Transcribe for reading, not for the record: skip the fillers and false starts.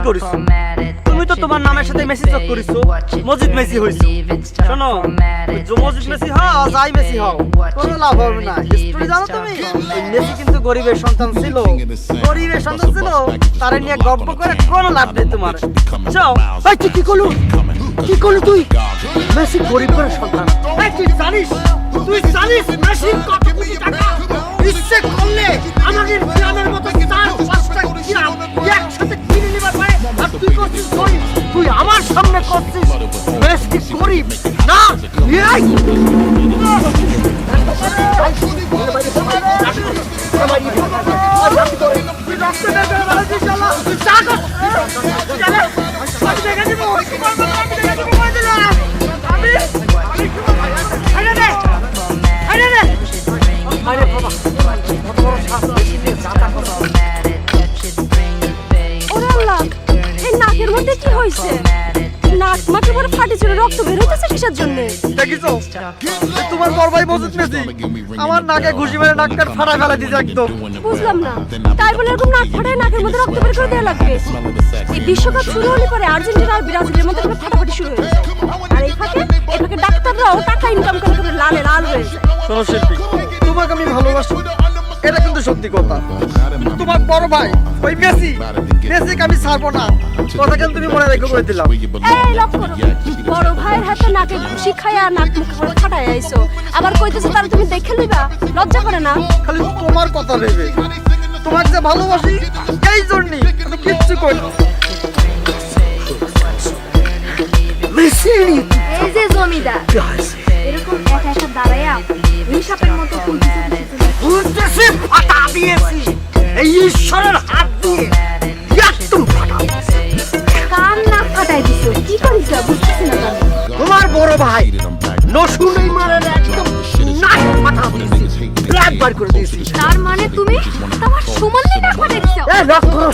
করিছো? তুমি তো তোমার নামের সাথে মেসি যোগ করিছো, মজিদ মেসি হইছো। শোনো, মজিদ মেসি হও যাই মেসি হও, কোনো লাভ হবে না। হিস্ট্রি জানো তুমি? এই মেসি কিন্তু গরিবের সন্তান ছিল, গরিবের সন্তান ছিল, তারে নিয়ে গল্প করে কোনো লাভ নেই তোমার। যাও। ভাই তুই কি করলু? কি করলু তুই? মেসি গরিবের সন্তান। ভাই তুই জানিস মেসির কত কোটি টাকা? ইচ্ছে করলে আমাদের গ্রামের মতো 4-5টা গ্রাম একসাথে কিনে নিবার পারে। আর তুই করছিস গরিব, তুই আমার সামনে করছিস মেসি গরিব না। এই তোমার বড় ভাই মজিদ মেসি আমার নাকে ঘুষি মেরে নাক কাট ফাটায় ফেলা দিয়েছে একদম। বুঝলাম না, তাই বলে এরকম নাক ফাটায় নাকের মধ্যে রক্ত বের করে দেওয়া লাগবে? এই বিশ্বকাপ শুরু হলে পরে আর্জেন্টিনা আর ব্রাজিলের মধ্যে কোনো ফাটাফাটি শুরু হয়ে যায়, আর এই ফাঁকে ডাক্তাররাও টাকা ইনকাম করে লালে লাল হয়ে যায়। শোনো শিল্পী, তোমাকে আমি ভালোবাসি, এটা কিন্তু সত্যি কথা। তোমার বড় ভাই ওই মেসিকে আমি ছাড়বো না, কথা কেন তুমি মনে রেখে করে দিলাম। এই লক্ষ্য করো, বড় ভাইয়ের হাতে নাকে ঘুষি খায়া নাক মুখ করে ফাটায় আইছো, আবার কইতেছো তার তুমি দেখে লইবা? লজ্জা করে না? খালি তোমার কথা ভেবে, তোমাকে যে ভালোবাসি এই জন্যই আমি কিচ্ছু করি না। মেসি এই যে জমিদার এরকম একা একা দাঁড়ায়া হিসাবের মতো বুঝতেছি ফাটা দিয়েছি এই ঈশ্বরের হাত দিয়ে একদম ফাটা কান না ফাটাই দিছো, কি করিস বুঝতেছি না। তোমার বড় ভাই নসুনেই মারের একদম নাক ফাটা দিয়েছি, ব্লাড বার করে দিয়েছি। তার মানে তুমি আমার সমানে নাক ফাটাই দিছো? এই লক্ষ্য